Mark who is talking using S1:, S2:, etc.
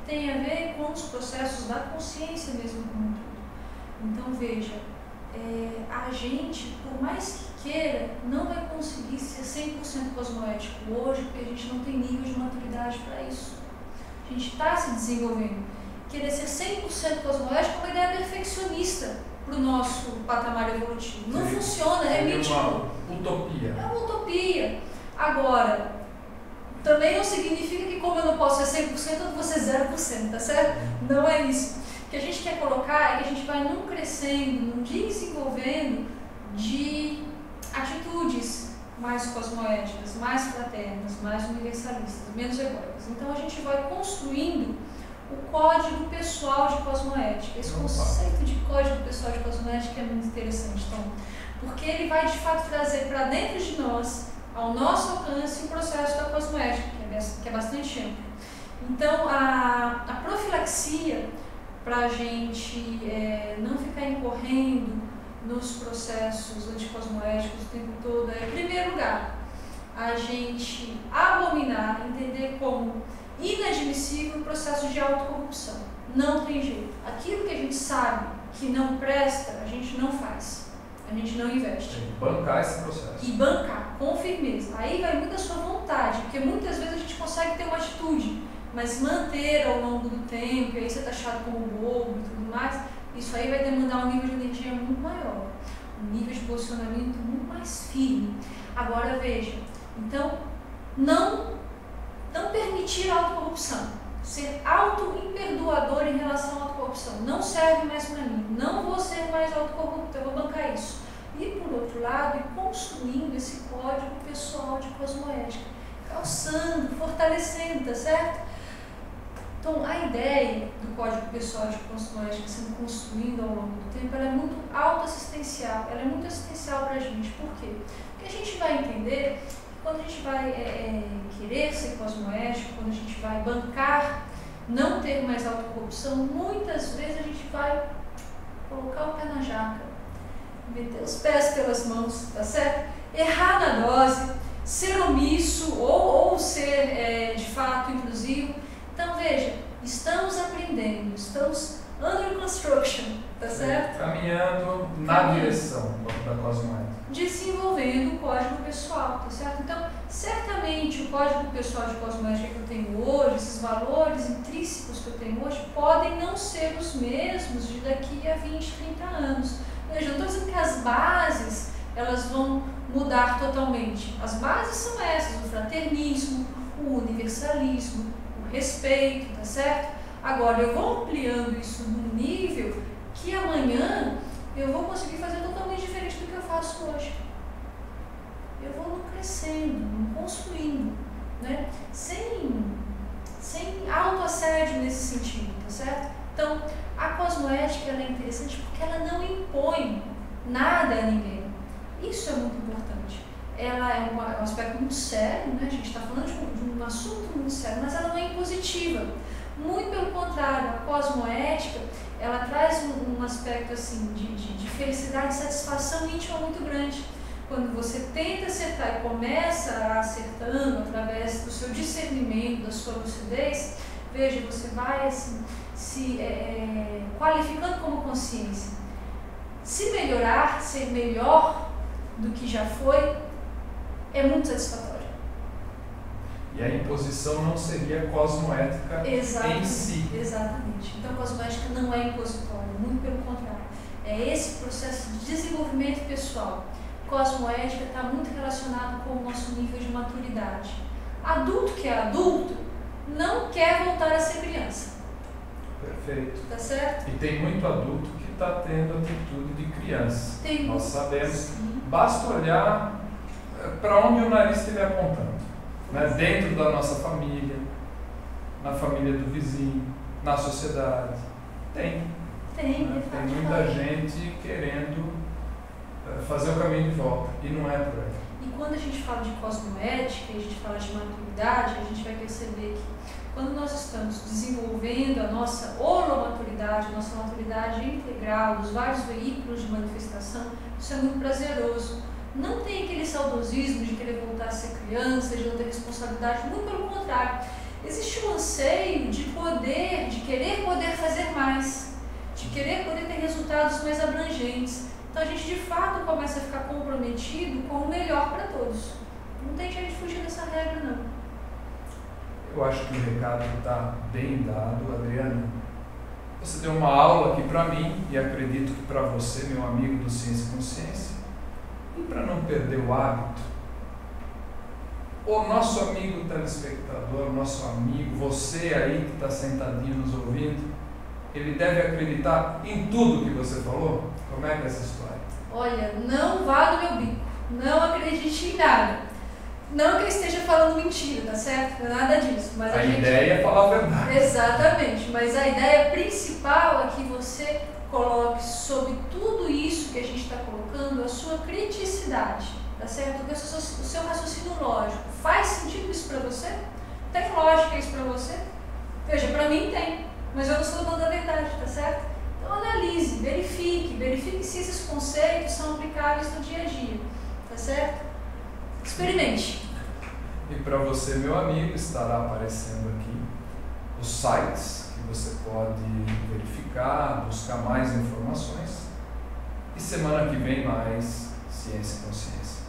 S1: tem a ver com os processos da consciência mesmo como um todo. Então veja, a gente, por mais que queira, não vai conseguir ser 100% cosmoético hoje, porque a gente não tem nível de maturidade para isso. A gente está se desenvolvendo. Querer ser 100% cosmoético é uma ideia perfeccionista para o nosso patamar evolutivo. Não funciona, remite.
S2: É uma utopia.
S1: É uma utopia. Agora, também não significa que como eu não posso ser 100%, eu vou ser 0%, tá certo? Não é isso. O que a gente quer colocar é que a gente vai num crescendo, num desenvolvendo de atitudes mais cosmoéticas, mais fraternas, mais universalistas, menos egóicas. Então a gente vai construindo o código pessoal de cosmoética. Esse conceito de código pessoal de cosmoética é muito interessante, Tom, porque ele vai de fato trazer para dentro de nós, ao nosso alcance, o processo da cosmoética, que é bastante amplo. Então a profilaxia, para a gente não ficar incorrendo nos processos anticosmoéticos o tempo todo, em primeiro lugar, a gente abominar, entender como inadmissível o processo de autocorrupção. Não tem jeito. Aquilo que a gente sabe que não presta, a gente não faz. A gente não investe.
S2: Tem que bancar esse processo.
S1: E bancar, com firmeza. Aí vai muito a sua vontade, porque muitas vezes a gente consegue ter uma atitude, mas manter ao longo do tempo, e aí você está achado como bobo e tudo mais, isso aí vai demandar um nível de energia muito maior, um nível de posicionamento muito mais firme. Agora veja, então, não permitir a autocorrupção, ser auto-imperdoador em relação à autocorrupção, não serve mais para mim, não vou ser mais autocorrupto, eu vou bancar isso. E por outro lado, ir construindo esse código pessoal de cosmoética, calçando, fortalecendo, tá certo? Então, a ideia do código pessoal de cosmoética sendo construído ao longo do tempo, ela é muito autoassistencial, ela é muito assistencial para a gente. Por quê? Porque a gente vai entender que quando a gente vai querer ser cosmoético, quando a gente vai bancar, não ter mais autocorrupção, muitas vezes a gente vai colocar o pé na jaca, meter os pés pelas mãos, tá certo? Errar na dose, ser omisso ou ser de fato inclusivo. Então veja, estamos aprendendo, estamos under construction, tá certo?
S2: Caminhando na direção da cosmoética.
S1: Desenvolvendo o código pessoal, tá certo? Então, certamente o código pessoal de cosmoética que eu tenho hoje, esses valores intrínsecos que eu tenho hoje, podem não ser os mesmos de daqui a 20, 30 anos. Veja, não estou dizendo que as bases elas vão mudar totalmente. As bases são essas, o fraternismo, o universalismo, o respeito, tá certo? Agora, eu vou ampliando isso num nível que amanhã eu vou conseguir fazer totalmente diferente do que eu faço hoje. Eu vou crescendo, construindo, né? Sem autoassédio nesse sentido, tá certo? Então, a cosmoética ela é interessante porque ela não impõe nada a ninguém. Isso é muito importante. Ela é um aspecto muito sério, né? A gente está falando de um assunto muito sério, mas ela não é impositiva. Muito pelo contrário, a cosmoética ela traz um aspecto assim, de felicidade e satisfação íntima muito grande. Quando você tenta acertar e começa a acertando através do seu discernimento, da sua lucidez, veja, você vai assim, se qualificando como consciência. Se melhorar, ser melhor do que já foi, é muito satisfatório.
S2: E a imposição não seria cosmoética em si.
S1: Exatamente. Então, a cosmoética não é impositória, muito pelo contrário. É esse processo de desenvolvimento pessoal. Cosmoética está muito relacionado com o nosso nível de maturidade. Adulto que é adulto não quer voltar a ser criança.
S2: Perfeito.
S1: Tá certo?
S2: E tem muito adulto que está tendo atitude de criança. Nós sabemos.
S1: Sim.
S2: Basta olhar para onde o nariz estiver apontando. Né? Dentro da nossa família, na família do vizinho, na sociedade. Tem muita gente querendo fazer o caminho de volta e não é por aí.
S1: E quando a gente fala de cosmoética e a gente fala de maturidade, a gente vai perceber que quando nós estamos desenvolvendo a nossa holomaturidade, a nossa maturidade integral, dos vários veículos de manifestação, isso é muito prazeroso. Não tem aquele saudosismo de querer voltar a ser criança, de não ter responsabilidade, muito pelo contrário. Existe um anseio de poder querer poder fazer mais, de querer poder ter resultados mais abrangentes. Então a gente de fato começa a ficar comprometido com o melhor para todos. Não tem jeito de fugir dessa regra, não.
S2: Eu acho que o recado está bem dado, Adriana. Você deu uma aula aqui para mim e acredito que para você, meu amigo do Ciência e Consciência. E para não perder o hábito, o nosso amigo telespectador, nosso amigo, você aí que está sentadinho nos ouvindo, ele deve acreditar em tudo que você falou? Como é que é essa história?
S1: Olha, não vá no meu bico, não acredite em nada. Não que eu esteja falando mentira, tá certo? Não é nada disso. Mas
S2: a ideia é falar a verdade.
S1: Exatamente, mas a ideia principal é que você coloque sobre tudo isso que a gente está colocando a sua criticidade, tá certo? O seu raciocínio lógico. Faz sentido isso para você? Tem lógica isso para você? Veja, para mim tem, mas eu não sou dona da verdade, tá certo? Então analise, verifique se esses conceitos são aplicáveis no dia a dia, tá certo? Experimente.
S2: E para você, meu amigo, estará aparecendo aqui os sites que você pode verificar, buscar mais informações. E semana que vem mais Ciência e Consciência.